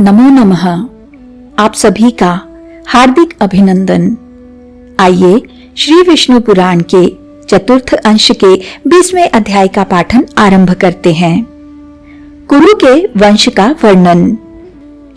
नमो नमः। आप सभी का हार्दिक अभिनंदन। आइए श्री विष्णु पुराण के चतुर्थ अंश के 20वें अध्याय का पाठन आरंभ करते हैं। कुरु के वंश का वर्णन।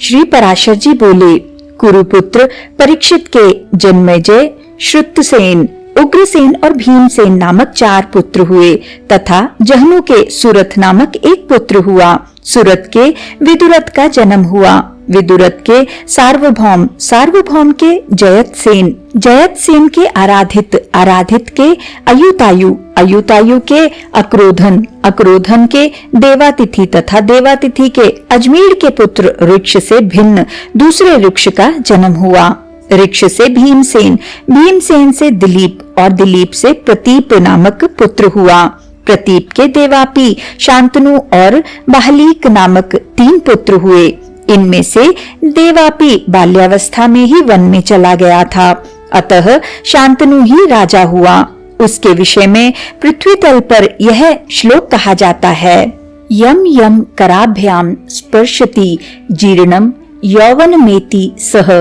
श्री पराशर जी बोले, कुरुपुत्र परीक्षित के जन्मेजय, श्रुतसेन, उग्रसेन और भीमसेन नामक 4 पुत्र हुए तथा जहनु के सुरथ नामक एक पुत्र हुआ। सुरथ के विदुरथ का जन्म हुआ। विदुरथ के सार्वभौम, सार्वभौम के जयतसेन, जयतसेन के आराधित, आराधित के अयुतायु, अयुतायु के अक्रोधन, अक्रोधन के देवातिथि तथा देवातिथि के अजमेर के पुत्र ऋक्ष से भिन्न दूसरे ऋक्ष का जन्म हुआ। ऋक्ष से भीमसेन, भीमसेन से दिलीप और दिलीप से प्रतीप नामक पुत्र हुआ। प्रतीप के देवापी, शांतनु और बाहलीक नामक 3 पुत्र हुए। इनमें से देवापी बाल्यावस्था में ही वन में चला गया था, अतः शांतनु ही राजा हुआ। उसके विषय में पृथ्वी तल पर यह श्लोक कहा जाता है, यम यम कराभ्याम स्पर्शति जीर्णम यौवनमेति सह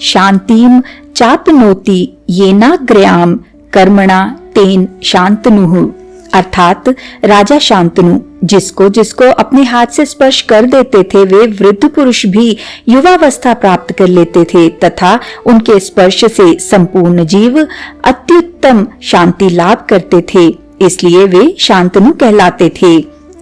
शांतिम चापनोति येनाग्र्याम कर्मणा तेन शांतनु। अर्थात राजा शांतनु जिसको जिसको अपने हाथ से स्पर्श कर देते थे, वे वृद्ध पुरुष भी युवावस्था प्राप्त कर लेते थे तथा उनके स्पर्श से संपूर्ण जीव अत्युत्तम शांति लाभ करते थे, इसलिए वे शांतनु कहलाते थे।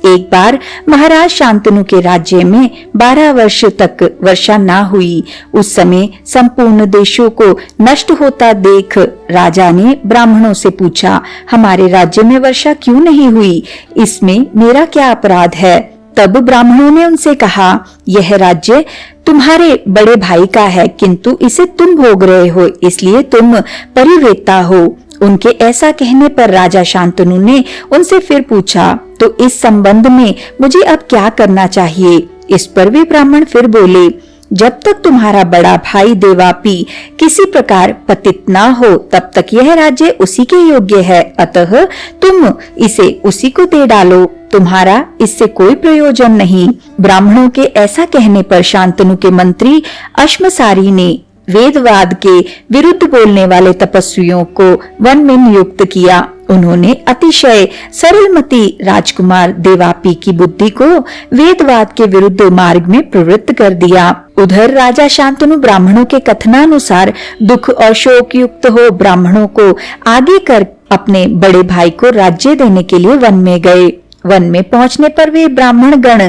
एक बार महाराज शांतनु के राज्य में 12 वर्ष तक वर्षा न हुई। उस समय संपूर्ण देशों को नष्ट होता देख राजा ने ब्राह्मणों से पूछा, हमारे राज्य में वर्षा क्यों नहीं हुई? इसमें मेरा क्या अपराध है? तब ब्राह्मणों ने उनसे कहा, यह राज्य तुम्हारे बड़े भाई का है, किंतु इसे तुम भोग रहे हो, इसलिए तुम परिवेता हो। उनके ऐसा कहने पर राजा शांतनु ने उनसे फिर पूछा, तो इस संबंध में मुझे अब क्या करना चाहिए? इस पर वे ब्राह्मण फिर बोले, जब तक तुम्हारा बड़ा भाई देवापी किसी प्रकार पतित ना हो, तब तक यह राज्य उसी के योग्य है, अतः तुम इसे उसी को दे डालो, तुम्हारा इससे कोई प्रयोजन नहीं। ब्राह्मणों के ऐसा कहने पर शांतनु के मंत्री अश्मसारी ने वेदवाद के विरुद्ध बोलने वाले तपस्वियों को वन में नियुक्त किया। उन्होंने अतिशय सरलमती राजकुमार देवापी की बुद्धि को वेदवाद के विरुद्ध मार्ग में प्रवृत्त कर दिया। उधर राजा शांतनु ब्राह्मणों के कथनानुसार दुख और शोक युक्त हो ब्राह्मणों को आगे कर अपने बड़े भाई को राज्य देने के लिए वन में गए। वन में पहुंचने पर वे ब्राह्मण गण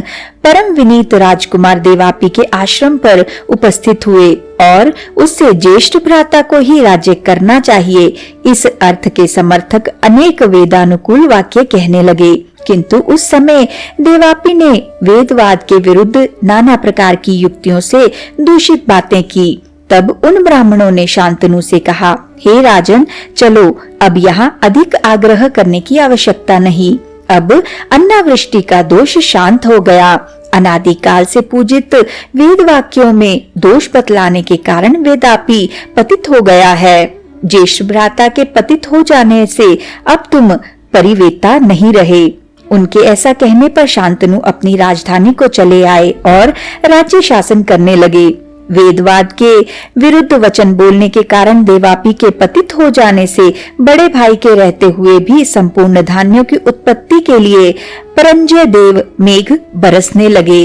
परम विनीत राजकुमार देवापी के आश्रम पर उपस्थित हुए और उससे ज्येष्ठ भ्राता को ही राज्य करना चाहिए, इस अर्थ के समर्थक अनेक वेदानुकूल वाक्य कहने लगे। किंतु उस समय देवापी ने वेदवाद के विरुद्ध नाना प्रकार की युक्तियों से दूषित बातें की। तब उन ब्राह्मणों ने शांतनु से कहा, हे राजन, चलो अब यहाँ अधिक आग्रह करने की आवश्यकता नहीं। अब अन्नावृष्टि का दोष शांत हो गया। अनादिकाल से पूजित वेद वाक्यों में दोष बतलाने के कारण वेदापी पतित हो गया है। ज्येष्ठ भ्राता के पतित हो जाने से अब तुम परिवेता नहीं रहे। उनके ऐसा कहने पर शांतनु अपनी राजधानी को चले आए और राज्य शासन करने लगे। वेदवाद के विरुद्ध वचन बोलने के कारण देवापी के पतित हो जाने से बड़े भाई के रहते हुए भी संपूर्ण धान्यों की उत्पत्ति के लिए परंजय देव मेघ बरसने लगे।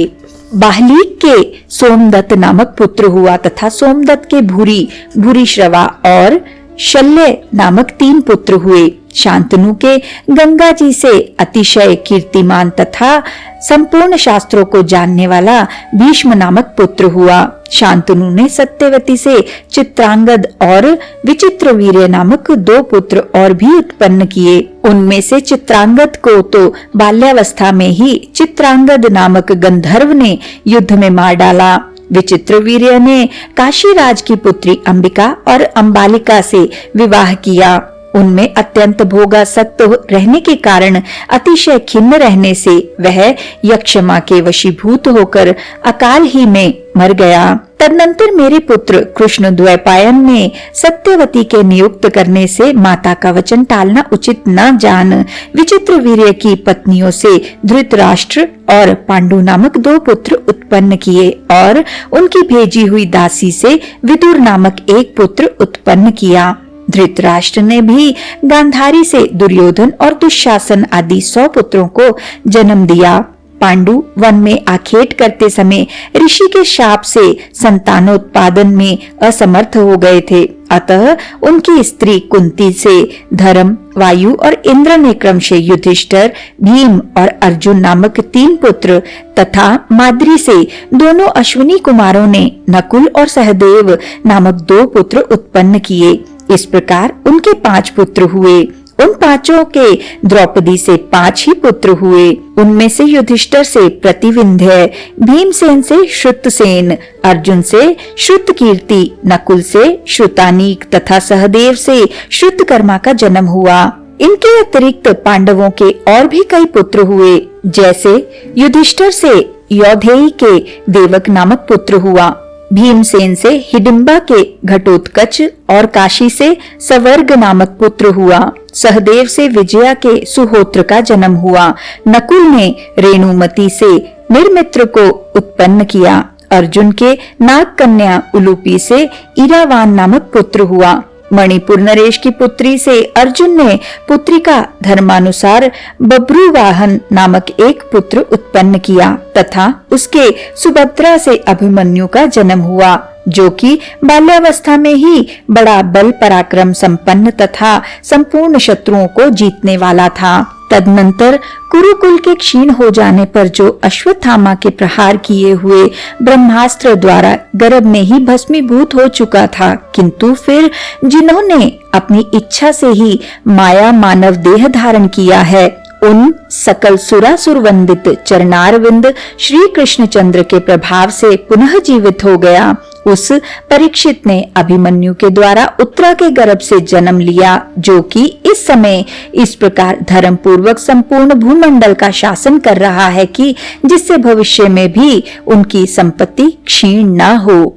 बाहलीक के सोमदत्त नामक पुत्र हुआ तथा सोमदत्त के भूरी, भूरिश्रवा और शल्य नामक 3 पुत्र हुए। शांतनु के गंगा जी से अतिशय कीर्तिमान तथा संपूर्ण शास्त्रों को जानने वाला भीष्म नामक पुत्र हुआ। शांतनु ने सत्यवती से चित्रांगद और विचित्रवीर्य नामक 2 पुत्र और भी उत्पन्न किए। उनमें से चित्रांगद को तो बाल्यावस्था में ही चित्रांगद नामक गंधर्व ने युद्ध में मार डाला। विचित्रवीर्य ने काशीराज की पुत्री अंबिका और अंबालिका से विवाह किया। उनमें अत्यंत भोगासक्त रहने के कारण अतिशय खिन्न रहने से वह यक्षमा के वशीभूत होकर अकाल ही में मर गया। तदनंतर मेरे पुत्र कृष्ण द्वैपायन ने सत्यवती के नियुक्त करने से माता का वचन टालना उचित न जान विचित्र वीर्य की पत्नियों से धृतराष्ट्र और पांडु नामक 2 पुत्र उत्पन्न किए और उनकी भेजी हुई दासी से विदुर नामक 1 पुत्र उत्पन्न किया। धृतराष्ट्र ने भी गांधारी से दुर्योधन और दुशासन आदि 100 पुत्रों को जन्म दिया। पांडु वन में आखेट करते समय ऋषि के शाप से संतानोत्पादन में असमर्थ हो गए थे, अतः उनकी स्त्री कुंती से धर्म, वायु और इंद्र ने क्रमशः युधिष्ठिर, भीम और अर्जुन नामक 3 पुत्र तथा माद्री से दोनों अश्विनी कुमारों ने नकुल और सहदेव नामक 2 पुत्र उत्पन्न किए। इस प्रकार उनके 5 पुत्र हुए। उन 5 के द्रौपदी से 5 ही पुत्र हुए। उनमें से युधिष्ठिर से प्रतिविंध्य, भीमसेन से श्रुतसेन, अर्जुन से श्रुतकीर्ति, नकुल से श्रुतानीक तथा सहदेव से श्रुतकर्मा का जन्म हुआ। इनके अतिरिक्त पांडवों के और भी कई पुत्र हुए, जैसे युधिष्ठिर से यौधेयी के देवक नामक पुत्र हुआ, भीमसेन से हिडिंबा के घटोत्कच और काशी से सवर्ग नामक पुत्र हुआ, सहदेव से विजया के सुहोत्र का जन्म हुआ, नकुल ने रेणुमती से निर्मित्र को उत्पन्न किया, अर्जुन के नाग कन्या उलूपी से इरावान नामक पुत्र हुआ, मणिपुर नरेश की पुत्री से अर्जुन ने पुत्रिका धर्मानुसार बब्रुवाहन नामक 1 पुत्र उत्पन्न किया तथा उसके सुभद्रा से अभिमन्यु का जन्म हुआ, जो कि बाल्यावस्था में ही बड़ा बल पराक्रम संपन्न तथा संपूर्ण शत्रुओं को जीतने वाला था। तदनंतर कुरुकुल के क्षीण हो जाने पर जो अश्वत्थामा के प्रहार किए हुए ब्रह्मास्त्र द्वारा गर्भ में ही भस्मीभूत हो चुका था, किंतु फिर जिन्होंने अपनी इच्छा से ही माया मानव देह धारण किया है, उन सकल सुरासुर वंदित चरणारविंद श्री कृष्णचंद्र के प्रभाव से पुनः जीवित हो गया। उस परीक्षित ने अभिमन्यु के द्वारा उत्तरा के गर्भ से जन्म लिया, जो कि इस समय इस प्रकार धर्म पूर्वक संपूर्ण भूमंडल का शासन कर रहा है कि जिससे भविष्य में भी उनकी संपत्ति क्षीण न हो।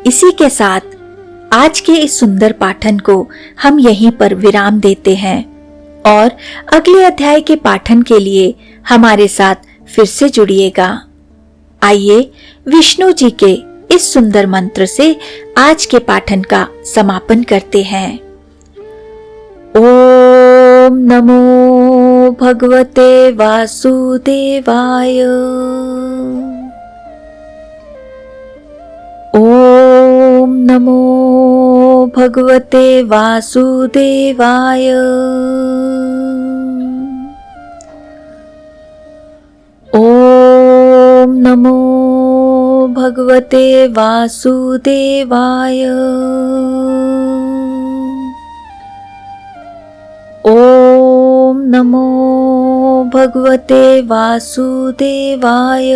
इसी के साथ आज के इस सुंदर पाठन को हम यहीं पर विराम देते हैं और अगले अध्याय के पाठन के लिए हमारे साथ फिर से जुड़िएगा। आइए विष्णु जी के इस सुंदर मंत्र से आज के पाठन का समापन करते हैं। ओम नमो भगवते वासुदेवाय। ओम नमो भगवते वासुदेवाय। ओम नमो भगवते वासुदेवाय। ओम नमो भगवते वासुदेवाय।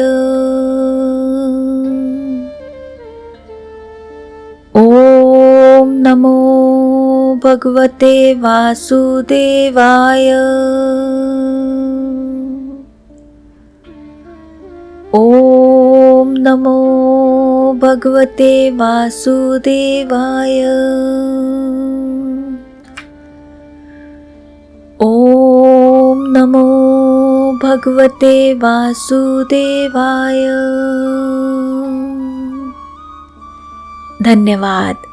ओम नमो भगवते वासुदेवाय। ओम नमो भगवते वासुदेवाय। ओम नमो भगवते वासुदेवाय। धन्यवाद।